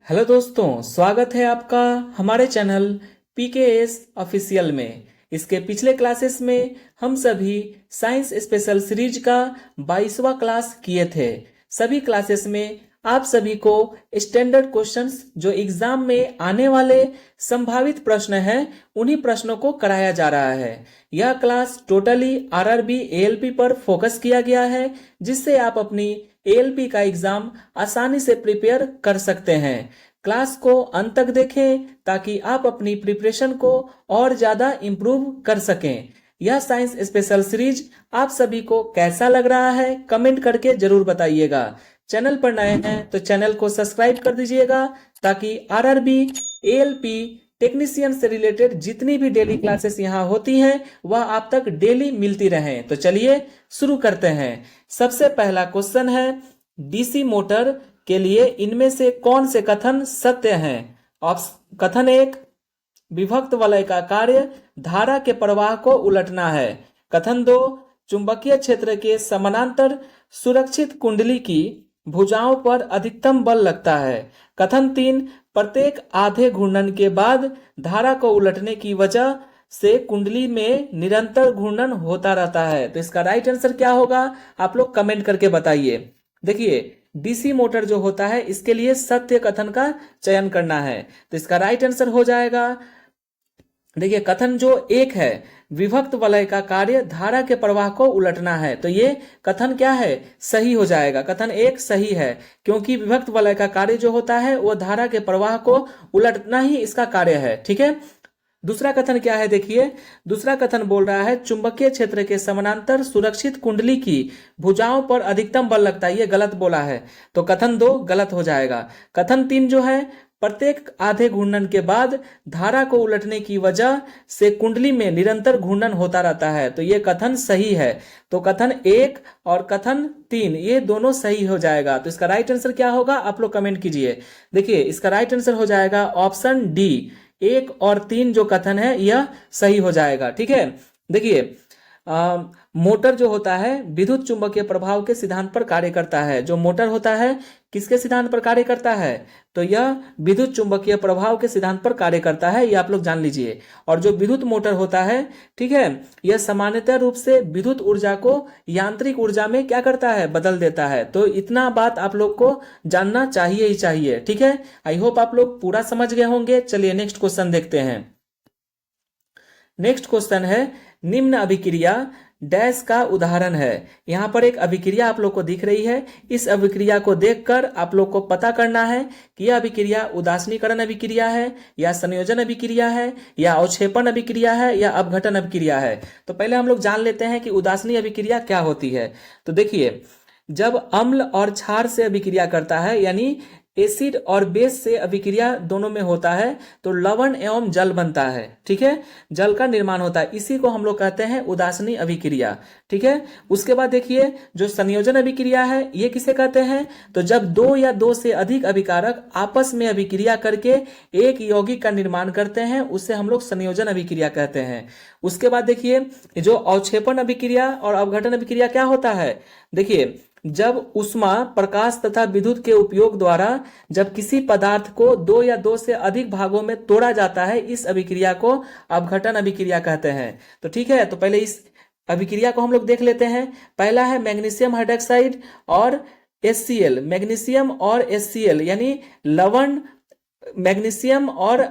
Hello दोस्तों, स्वागत है आपका हमारे चैनल PKS ऑफिशियल में। इसके पिछले क्लासेस में हम सभी साइंस स्पेशल सीरीज का 22वां क्लास किए थे। सभी क्लासेस में आप सभी को स्टैंडर्ड क्वेश्चंस जो एग्जाम में आने वाले संभावित प्रश्न हैं उन्हीं प्रश्नों को कराया जा रहा है। यह क्लास टोटली RRB ALP पर फोकस किया गया है, जिससे आप अपनी ALP का एग्जाम आसानी से प्रिपेयर कर सकते हैं। क्लास को अंत तक देखें ताकि आप अपनी प्रिपरेशन को और ज्यादा इम्प्रूव कर सकें। यह साइंस स्पेशल सीरीज आप सभी को कैसा लग रहा है कमेंट करके जरूर बताइएगा। चैनल पर नए हैं तो चैनल को सब्सक्राइब कर दीजिएगा ताकि RRB ALP टेक्नीशियन से रिलेटेड जितनी भी डेली क्लासेस यहाँ होती हैं वह आप तक डेली मिलती रहें। तो चलिए शुरू करते हैं। सबसे पहला क्वेश्चन है, DC मोटर के लिए इनमें से कौन से कथन सत्य हैं? कथन 1, विभक्त वलय का कार्य धारा के प्रवाह को उलटना है। कथन 2, चुंबकीय क्षेत्र के समानांतर सुरक्षित कुंडली की भुजाओं पर अधिकतम बल लगता है। कथन 3, प्रत्येक आधे घूर्णन के बाद धारा को उलटने की वजह से कुंडली में निरंतर घूर्णन होता रहता है। तो इसका राइट आंसर क्या होगा आप लोग कमेंट करके बताइए। देखिए, DC मोटर जो होता है इसके लिए सत्य कथन का चयन करना है। तो इसका राइट आंसर हो जाएगा, देखिए कथन जो 1 है, विभक्त वलय का कार्य धारा के प्रवाह को उलटना है, तो ये कथन क्या है, सही हो जाएगा। कथन 1 सही है क्योंकि विभक्त वलय का कार्य जो होता है वो धारा के प्रवाह को उलटना ही इसका कार्य है। ठीक है। दूसरा कथन क्या है, देखिए दूसरा कथन बोल रहा है चुंबकीय क्षेत्र के समानांतर सुरक्षित कुंडली की भुजाओं पर अधिकतम बल लगता है, ये गलत बोला है, तो कथन 2 गलत हो जाएगा। कथन 3 जो है, प्रत्येक आधे घूर्णन के बाद धारा को उलटने की वजह से कुंडली में निरंतर घूर्णन होता रहता है, तो ये कथन सही है। तो कथन 1 और कथन 3 ये दोनों सही हो जाएगा। तो इसका राइट आंसर क्या होगा आप लोग कमेंट कीजिए। देखिए इसका राइट आंसर हो जाएगा ऑप्शन डी, 1 और 3 जो कथन है यह सही हो जाएगा। ठीक है। देखिए मोटर जो होता है विद्युत चुंबकीय प्रभाव के सिद्धांत पर कार्य करता है। जो मोटर होता है किसके सिद्धांत पर कार्य करता है, तो यह विद्युत चुंबकीय प्रभाव के सिद्धांत पर कार्य करता है, ये आप लोग जान लीजिए। और जो विद्युत मोटर होता है, ठीक है, यह सामान्यतः रूप से विद्युत ऊर्जा को यांत्रिक ऊर्जा में क्या करता है, बदल देता है। तो इतना बात आप लोग को जानना चाहिए ही चाहिए। ठीक है, आई होप आप लोग पूरा समझ गए होंगे। चलिए नेक्स्ट क्वेश्चन देखते हैं। नेक्स्ट क्वेश्चन है, निम्न अभिक्रिया डैश का उदाहरण है। यहां पर एक अभिक्रिया आप लोग को दिख रही है। इस अभिक्रिया को देखकर आप लोग को पता करना है कि यह अभिक्रिया उदासीनीकरण अभिक्रिया है या संयोजन अभिक्रिया है या अवक्षेपण अभिक्रिया है या अपघटन अभिक्रिया है। तो पहले हम लोग जान लेते हैं कि उदासीनी अभिक्रिया क्या होती है। तो देखिए, जब अम्ल और क्षार से अभिक्रिया करता है, यानी एसिड और बेस से अभिक्रिया दोनों में होता है, तो लवण एवं जल बनता है। ठीक है, जल का निर्माण होता है, इसी को हम लोग कहते हैं उदासीनी अभिक्रिया। ठीक है। उसके बाद देखिए, जो संयोजन अभिक्रिया है ये किसे कहते हैं, तो जब 2 या 2 से अधिक अभिकारक आपस में अभिक्रिया करके एक यौगिक का निर्माण करते हैं, उससे हम लोग संयोजन अभिक्रिया कहते हैं। उसके बाद देखिए, जो अवक्षेपण अभिक्रिया और अपघटन अभिक्रिया क्या होता है, देखिए जब उष्मा, प्रकाश तथा विद्युत के उपयोग द्वारा जब किसी पदार्थ को 2 या 2 से अधिक भागों में तोड़ा जाता है, इस अभिक्रिया को अपघटन अभिक्रिया कहते हैं। तो ठीक है, तो पहले इस अभिक्रिया को हम लोग देख लेते हैं। पहला है मैग्नीशियम हाइड्रोक्साइड और HCl, मैग्नीशियम और HCl यानी लवण, मैग्नीशियम और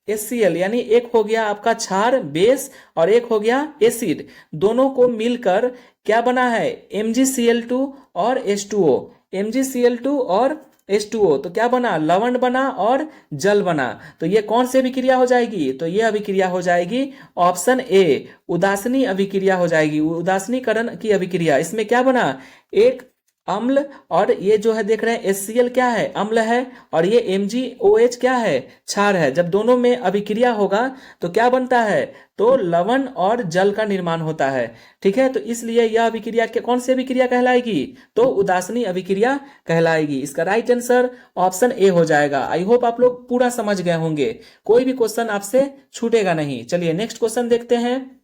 HCl यानी एक हो गया आपका क्षार बेस और एक हो गया एसिड, दोनों को मिलकर क्या बना है, MgCl2 और H2O, MgCl2 और H2O, तो क्या बना, लवण बना और जल बना। तो ये कौन सी अभिक्रिया हो जाएगी, तो ये अभिक्रिया हो जाएगी ऑप्शन ए, उदासीनी अभिक्रिया हो जाएगी, उदासीनीकरण की अभिक्रिया। इसमें क्या बना, एक अम्ल और ये जो है देख रहे हैं HCl क्या है, अम्ल है, और ये MgOH क्या है, क्षार है। जब दोनों में अभिक्रिया होगा तो क्या बनता है, तो लवण और जल का निर्माण होता है। ठीक है, तो इसलिए यह अभिक्रिया कौन सी अभिक्रिया कहलाएगी, तो उदासीनी अभिक्रिया कहलाएगी। इसका राइट आंसर ऑप्शन ए हो जाएगा। आई होप आप लोग पूरा समझ गए होंगे, कोई भी क्वेश्चन आपसे छूटेगा नहीं। चलिए नेक्स्ट क्वेश्चन देखते हैं।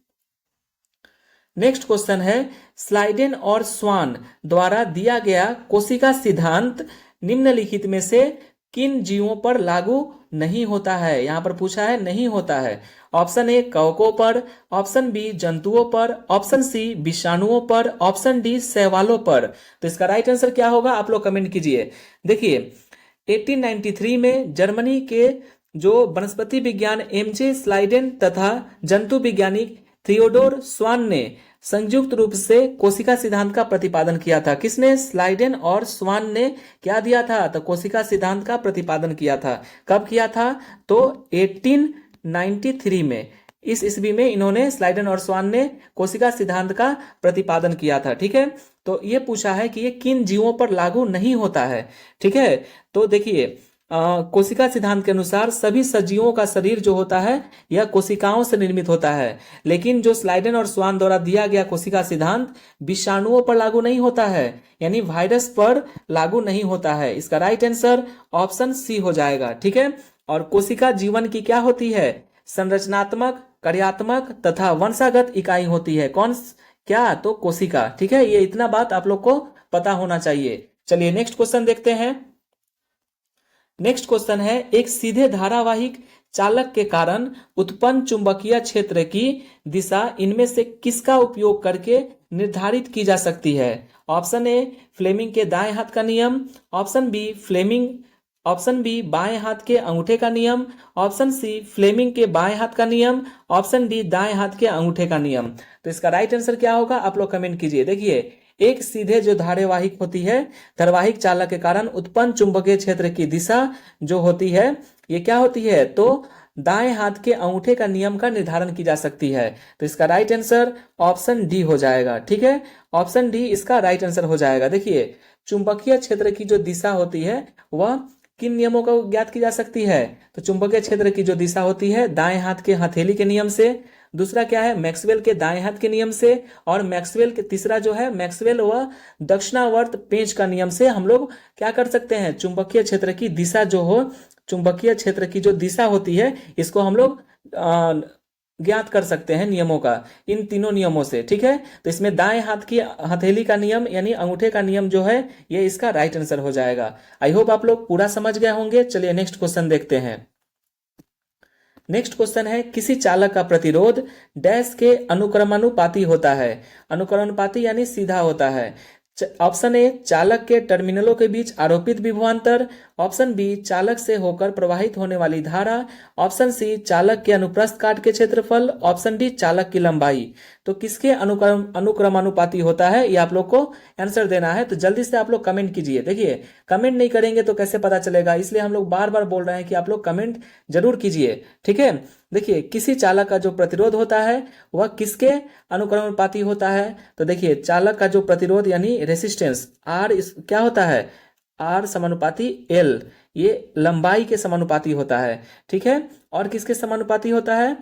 नेक्स्ट क्वेश्चन है, स्लाइडेन और स्वान द्वारा दिया गया कोशिका सिद्धांत निम्नलिखित में से किन जीवों पर लागू नहीं होता है? यहां पर पूछा है नहीं होता है। ऑप्शन ए कवकों पर, ऑप्शन बी जंतुओं पर, ऑप्शन सी विषाणुओं पर, ऑप्शन डी शैवालों पर। तो इसका राइट आंसर क्या होगा आप लोग कमेंट कीजिए। देखिए 1893 में जर्मनी के जो वनस्पति विज्ञान एमजे स्लाइडेन तथा जंतु वैज्ञानिक थियोडोर स्वान ने संयुक्त रूप से कोशिका सिद्धांत का प्रतिपादन किया था। किसने? स्लाइडेन और स्वान ने क्या दिया था? तो कोशिका सिद्धांत का प्रतिपादन किया था। कब किया था? तो 1893 में, इस ईस्वी में इन्होंने, स्लाइडेन और स्वान ने कोशिका सिद्धांत का प्रतिपादन किया था। ठीक है, तो ये पूछा है कि ये किन जीवों पर लागू नहीं होता है। ठीक है, तो देखिए कोशिका सिद्धांत के अनुसार सभी सजीवों का शरीर जो होता है यह कोशिकाओं से निर्मित होता है, लेकिन जो स्लाइडेन और स्वान द्वारा दिया गया कोशिका सिद्धांत विषाणुओं पर लागू नहीं होता है, यानी वायरस पर लागू नहीं होता है। इसका राइट आंसर ऑप्शन सी हो जाएगा। ठीक है, और कोशिका जीवन की क्या होती है? संरचनात्मक, कार्यात्मक तथा वंशागत इकाई होती है। कौन? क्या? तो कोशिका। ठीक है, ये इतना बात आप लोग को पता होना चाहिए। चलिए नेक्स्ट क्वेश्चन देखते हैं। नेक्स्ट क्वेश्चन है, एक सीधे धारावाहिक चालक के कारण उत्पन्न चुंबकीय क्षेत्र की दिशा इनमें से किसका उपयोग करके निर्धारित की जा सकती है? ऑप्शन ए फ्लेमिंग के दाएं हाथ का नियम, ऑप्शन बी बाएं हाथ के अंगूठे का नियम, ऑप्शन सी फ्लेमिंग के बाएं हाथ का नियम, ऑप्शन डी दाएं हाथ के अंगूठे का नियम। तो इसका राइट आंसर क्या होगा आप लोग कमेंट कीजिए। देखिए एक सीधे जो धारावाहिक होती है, धारावाहिक चालक के कारण उत्पन्न चुंबकीय क्षेत्र की दिशा जो होती है ये क्या होती है? तो दाएं हाथ के अंगूठे का नियम का निर्धारण की जा सकती है। तो इसका राइट आंसर ऑप्शन डी हो जाएगा। ठीक है, ऑप्शन डी इसका राइट आंसर हो जाएगा। देखिए चुंबकीय क्षेत्र की जो दिशा होती है वह किन नियमों का ज्ञात की जा सकती है? तो चुंबकीय क्षेत्र की जो दिशा होती है दाएं हाथ के हथेली के नियम से, दूसरा क्या है? मैक्सवेल के दाएं हाथ के नियम से, और मैक्सवेल के तीसरा जो है मैक्सवेल व दक्षिणावर्त पेंच का नियम से हम लोग क्या कर सकते हैं? चुंबकीय क्षेत्र की दिशा जो हो, चुंबकीय क्षेत्र की जो दिशा होती है इसको हम लोग ज्ञात कर सकते हैं नियमों का, इन तीनों नियमों से। ठीक है, तो इसमें दाएं हाथ की हथेली का नियम यानी अंगूठे का नियम जो है ये इसका राइट आंसर हो जाएगा। आई होप आप लोग पूरा समझ गए होंगे। चलिए नेक्स्ट क्वेश्चन देखते हैं। नेक्स्ट क्वेश्चन है, किसी चालक का प्रतिरोध डैश के अनुक्रमानुपाती होता है? अनुक्रमानुपाती यानी सीधा होता है। ऑप्शन ए चालक के टर्मिनलों के बीच आरोपित विभवांतर, ऑप्शन बी चालक से होकर प्रवाहित होने वाली धारा, ऑप्शन सी चालक के अनुप्रस्थ काट के क्षेत्रफल, ऑप्शन डी चालक की लंबाई। तो किसके अनुक्रमानुपाती होता है ये आप लोग को आंसर देना है। तो जल्दी से आप लोग कमेंट कीजिए। देखिए कमेंट नहीं करेंगे तो कैसे पता चलेगा, इसलिए हम लोग बार बार बोल रहे हैं कि आप लोग कमेंट जरूर कीजिए। ठीक है, देखिए किसी चालक का जो प्रतिरोध होता है वह किसके अनुक्रमानुपाती होता है? तो देखिए चालक का जो प्रतिरोध यानी रेसिस्टेंस आर क्या होता है? आर समानुपाती एल, ये लंबाई के समानुपाती होता है। ठीक है, और किसके समानुपाती होता है?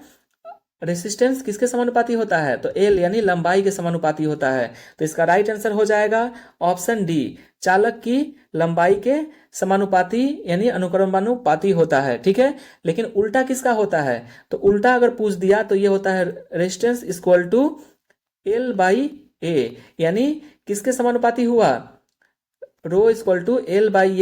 रेसिस्टेंस किसके समानुपाती होता है? तो एल यानी लंबाई के समानुपाती होता है। तो इसका राइट आंसर हो जाएगा ऑप्शन डी, चालक की लंबाई के समानुपाती यानी अनुक्रमानुपाती होता है। ठीक है, लेकिन उल्टा किसका होता है? तो उल्टा अगर पूछ दिया तो ये होता है resistance equal to L by A, यानी किसके समानुपाती हुआ? Rho equal to L by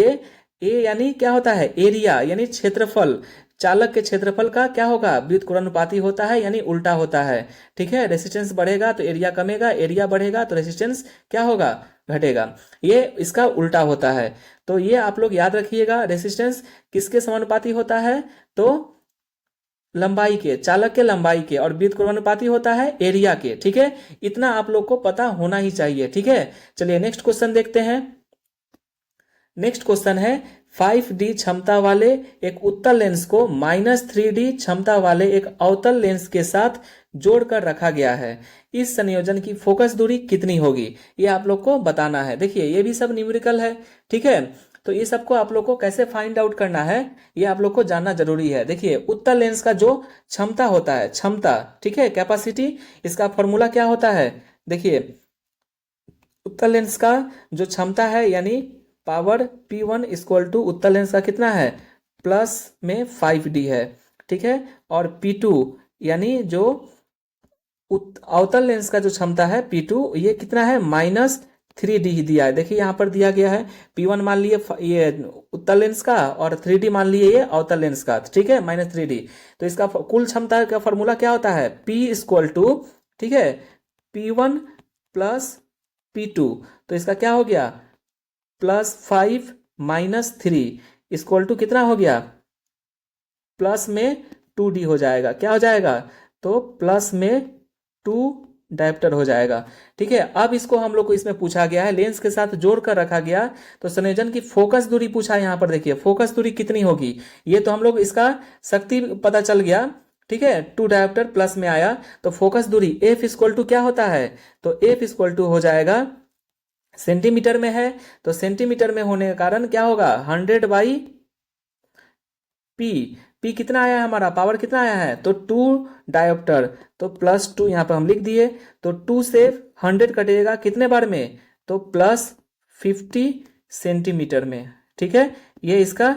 A यानी क्या होता है? एरिया यानी क्षेत्रफल, चालक के क्षेत्रफल का क्या होगा? व्युत्क्रमानुपाती होता है यानी उल्टा होता है। ठीक है, रेसिस्टेंस बढ़ेगा तो एरिया कमेगा, एरिया बढ़ेगा तो रेसिस्टेंस क्या होगा? घटेगा। ये इसका उल्टा होता है। तो ये आप लोग याद रखिएगा, रेसिस्टेंस किसके समानुपाती होता है? तो लंबाई के, चालक के लंबाई के, और व्युत्क्रमानुपाती होता है एरिया के। ठीक है, इतना आप लोग को पता होना ही चाहिए। ठीक है, चलिए नेक्स्ट क्वेश्चन देखते हैं। नेक्स्ट क्वेश्चन है, 5D क्षमता वाले एक उत्तल लेंस को -3D क्षमता वाले एक अवतल लेंस के साथ जोड़कर रखा गया है। इस संयोजन की फोकस दूरी कितनी होगी? ये आप लोग को बताना है। देखिए ये भी सब न्यूमेरिकल है। ठीक है, तो ये सबको आप लोग को कैसे फाइंड आउट करना है ये आप लोग को जानना जरूरी है। देखिए उत्तल लेंस का जो क्षमता होता है, क्षमता, ठीक है, कैपेसिटी, इसका फॉर्मूला क्या होता है? देखिए उत्तल लेंस का जो क्षमता है यानी पावर P1 इक्वल टू उत्तल लेंस का कितना है? प्लस में 5D है। ठीक है, और P2 यानी जो अवतल लेंस का जो क्षमता है P2 ये कितना है? 3D ही दिया है। देखिए यहाँ पर दिया गया है P1 मान लिए ये उत्तल लेंस का और 3D मान लिए ये अवतल लेंस का, ठीक है, -3D। तो इसका कुल क्षमता का फॉर्मूला क्या होता है, P इक्वल टू, ठीक है, P1 प्लस P2। तो इसका क्या हो गया, +5 - 3 इक्वल टू कितना हो गया, प्लस में 2D हो जाएगा। क्या हो जाएगा, तो प्लस में 2 डायप्टर हो जाएगा। ठीक है, अब इसको हम लोग को इसमें पूछा गया है, लेंस के साथ जोड़ कर रखा गया, तो संयोजन की फोकस दूरी पूछा है। यहाँ पर देखिए फोकस दूरी कितनी होगी, ये तो हम लोग इसका शक्ति पता चल गया। ठीक है, 2 डायप्टर प्लस में आया, तो फोकस दूरी F इक्वल टू क्या होता है, तो F इक्वल टू हो जाएगा, सेंटीमीटर में है तो सेंटीमीटर में होने के कारण क्या होगा, 100/P। P कितना आया है हमारा, पावर कितना आया है, तो 2 डायोप्टर, तो +2 यहाँ पर हम लिख दिए। तो 2 से 100 कटेगा कितने बार में, तो +50 सेंटीमीटर में। ठीक है, ये इसका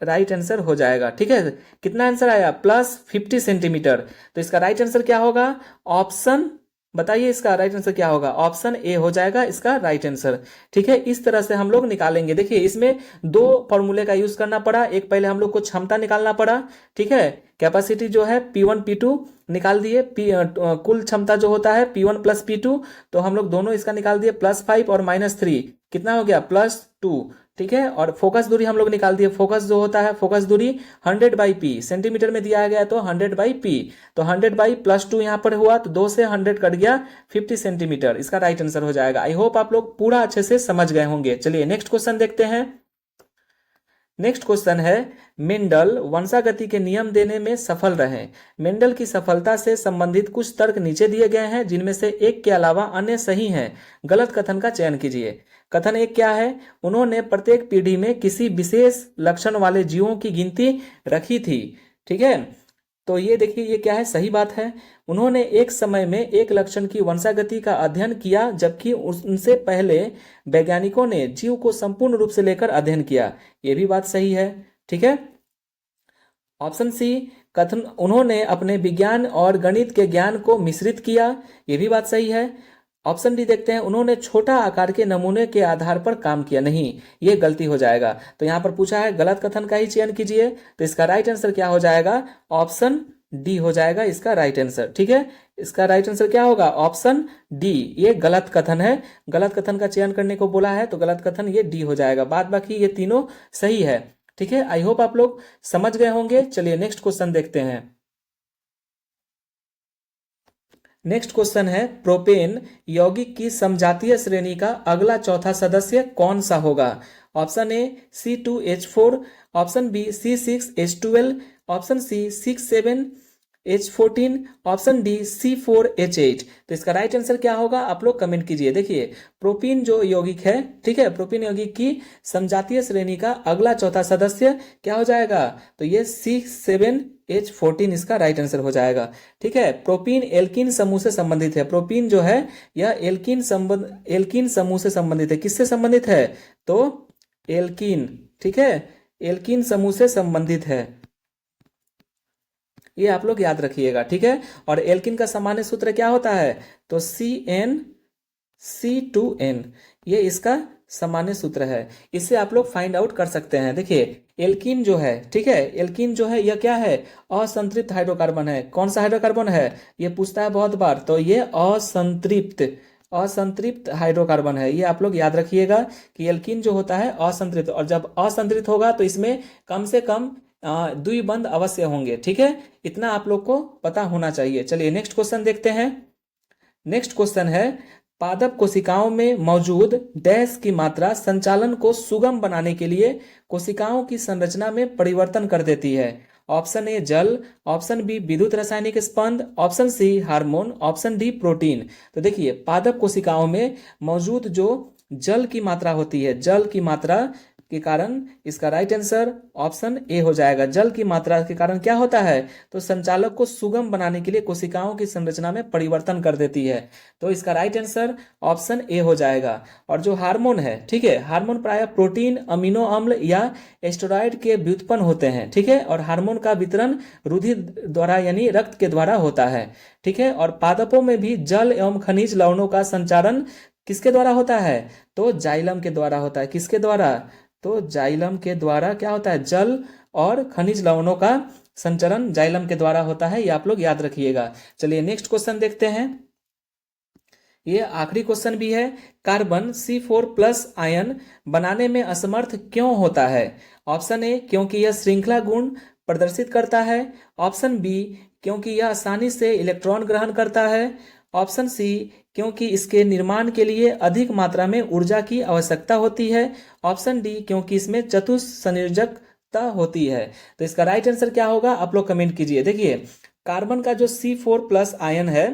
राइट आंसर हो जाएगा। ठीक है, कितना आंसर आया, +50 सेंटीमीटर। तो इसका राइट आंसर क्या होगा, ऑप्शन, बताइए इसका राइट आंसर क्या होगा, ऑप्शन ए हो जाएगा इसका राइट आंसर। ठीक है, इस तरह से हम लोग निकालेंगे। देखिए इसमें 2 फॉर्मूले का यूज करना पड़ा, एक पहले हम लोग को क्षमता निकालना पड़ा। ठीक है, कैपेसिटी जो है P1 P2 निकाल दिए, कुल क्षमता जो होता है P1 प्लस P2, तो हम लोग दोनों इसका निकाल दिए, +5 और -3 कितना हो गया, +2। ठीक है, और फोकस दूरी हम लोग निकाल दिए, फोकस जो होता है फोकस दूरी 100/P, सेंटीमीटर में दिया गया तो 100/P, तो 100 +2 यहाँ पर हुआ, तो 2 से 100 कट गया, 50 सेंटीमीटर इसका राइट आंसर हो जाएगा। आई होप आप लोग पूरा अच्छे से समझ गए होंगे। चलिए नेक्स्ट क्वेश्चन देखते हैं। नेक्स्ट क्वेश्चन है, मेंडल वंशागति के नियम देने में सफल रहे। मेंडल की सफलता से संबंधित कुछ तर्क नीचे दिए गए हैं, जिनमें से एक के अलावा अन्य सही हैं। गलत कथन का चयन कीजिए। कथन एक क्या है, उन्होंने प्रत्येक पीढ़ी में किसी विशेष लक्षण वाले जीवों की गिनती रखी थी। ठीक है, तो ये देखिए ये क्या है, सही बात है। उन्होंने एक समय में एक लक्षण की वंशागति का अध्ययन किया, जबकि उनसे पहले वैज्ञानिकों ने जीव को संपूर्ण रूप से लेकर अध्ययन किया। ये भी बात सही है। ठीक है, ऑप्शन सी, कथन उन्होंने अपने विज्ञान और गणित के ज्ञान को मिश्रित किया। ये भी बात सही है। ऑप्शन डी देखते हैं, उन्होंने छोटा आकार के नमूने के आधार पर काम किया। नहीं, ये गलती हो जाएगा। तो यहाँ पर पूछा है गलत कथन का ही चयन कीजिए, तो इसका राइट आंसर क्या हो जाएगा, ऑप्शन डी हो जाएगा इसका राइट आंसर। ठीक है, इसका राइट आंसर क्या होगा, ऑप्शन डी। ये गलत कथन है, गलत कथन का चयन करने को बोला है, तो गलत कथन ये डी हो जाएगा। बाद बाकी ये तीनों सही है। ठीक है, आई होप आप लोग समझ गए होंगे। चलिए नेक्स्ट क्वेश्चन देखते हैं। नेक्स्ट क्वेश्चन है, प्रोपेन यौगिक की समजातीय श्रेणी का अगला चौथा सदस्य कौन सा होगा। Option A C2H4, option B C6H12, option C 6,7H14, option D C4H8। तो इसका राइट आंसर क्या होगा, आप लोग कमेंट कीजिए। देखिए प्रोपीन जो यौगिक है, ठीक है, प्रोपीन यौगिक की समजातीय श्रेणी का अगला चौथा सदस्य क्या हो जाएगा, तो ये C7H14 इसका राइट आंसर हो जाएगा। ठीक है, प्रोपीन एल्कीन समूह से संबंधित है। प्रोपीन जो है यह एल्कीन समूह से संबंधित है। किससे संबंधित है, तो एल्कीन। ठीक है, एल्कीन समूह से संबंधित है, ये आप लोग याद रखिएगा। ठीक है, और एल्कीन का सामान्य सूत्र क्या होता है, तो CnC2n, ये इसका सामान्य सूत्र है। इससे आप लोग फाइंड आउट कर सकते हैं। देखिए एल्कीन जो है, ठीक है, एल्कीन जो है यह क्या है, असंतृप्त हाइड्रोकार्बन है। कौन सा हाइड्रोकार्बन है, ये पूछता है बहुत बार, तो ये असंतृप्त हाइड्रोकार्बन है। ये आप लोग याद रखिएगा कि एल्कीन जो होता है असंतृप्त, और जब असंतृप्त होगा तो इसमें कम से कम द्विबंध अवश्य होंगे। ठीक है, इतना आप लोग को पता होना चाहिए। चलिए नेक्स्ट क्वेश्चन देखते हैं। नेक्स्ट क्वेश्चन है, पादप कोशिकाओं में मौजूद डैश की मात्रा संचालन को सुगम बनाने के लिए कोशिकाओं की संरचना में परिवर्तन कर देती है। ऑप्शन ए जल, ऑप्शन बी विद्युत रासायनिक स्पंद, option C hormone, option D protein. तो देखिए पादप कोशिकाओं में मौजूद जो जल की मात्रा होती है, जल की मात्रा के कारण इसका राइट आंसर ऑप्शन ए हो जाएगा। जल की मात्रा के कारण क्या होता है, तो संचालक को सुगम बनाने के लिए कोशिकाओं की संरचना में परिवर्तन कर देती है। तो इसका राइट आंसर ऑप्शन ए हो जाएगा। और जो हार्मोन है, ठीक है, हार्मोन प्रायः प्रोटीन, अमीनो अम्ल या स्टेरॉयड के व्युत्पन्न होते हैं। ठीक है, और हार्मोन का वितरण रुधिर द्वारा यानी रक्त के द्वारा होता है। ठीक है, और पादपों में भी जल एवं खनिज लवणों का संचारण किसके द्वारा होता है? तो जाइलम के द्वारा होता है। किसके द्वारा? तो जाइलम के द्वारा क्या होता है? जल और खनिज लवणों का संचरण जाइलम के द्वारा होता है, ये आप लोग याद रखिएगा। चलिए नेक्स्ट क्वेश्चन देखते हैं। ये आखिरी क्वेश्चन भी है। कार्बन C4+ आयन बनाने में असमर्थ क्यों होता है? ऑप्शन ए, क्योंकि यह श्रृंखला गुण प्रदर्शित करता है। ऑप्शन बी, क्योंकि यह आसानी से इलेक्ट्रॉन ग्रहण करता है। ऑप्शन सी, क्योंकि इसके निर्माण के लिए अधिक मात्रा में ऊर्जा की आवश्यकता होती है। ऑप्शन डी, क्योंकि इसमें चतुस्संयोजकता होती है। तो इसका राइट आंसर क्या होगा, आप लोग कमेंट कीजिए। देखिए, कार्बन का जो C4+ आयन है,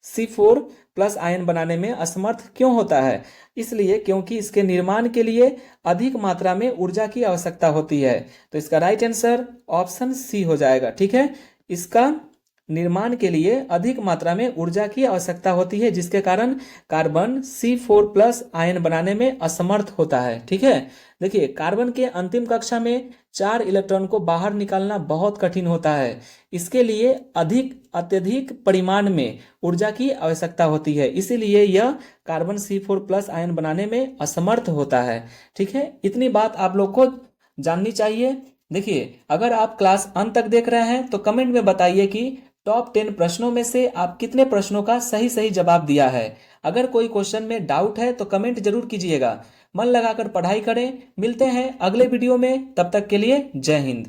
C4+ आयन बनाने में असमर्थ क्यों होता है? इसलिए क्योंकि इसके निर्माण के लिए अधिक मात्रा में ऊर्जा की आवश्यकता होती है। तो इसका राइट आंसर ऑप्शन सी हो जाएगा। ठीक है, इसका निर्माण के लिए अधिक मात्रा में ऊर्जा की आवश्यकता होती है, जिसके कारण कार्बन C4+ आयन बनाने में असमर्थ होता है। ठीक है, देखिए, कार्बन के अंतिम कक्षा में 4 इलेक्ट्रॉन को बाहर निकालना बहुत कठिन होता है। इसके लिए अत्यधिक परिमाण में ऊर्जा की आवश्यकता होती है, इसीलिए यह कार्बन C4+ आयन बनाने में असमर्थ होता है। ठीक है, इतनी बात आप लोग को जाननी चाहिए। देखिए, अगर आप क्लास अंत तक देख रहे हैं तो कमेंट में बताइए कि टॉप 10 प्रश्नों में से आप कितने प्रश्नों का सही सही जवाब दिया है। अगर कोई क्वेश्चन में डाउट है तो कमेंट जरूर कीजिएगा। मन लगाकर पढ़ाई करें। मिलते हैं अगले वीडियो में, तब तक के लिए जय हिंद।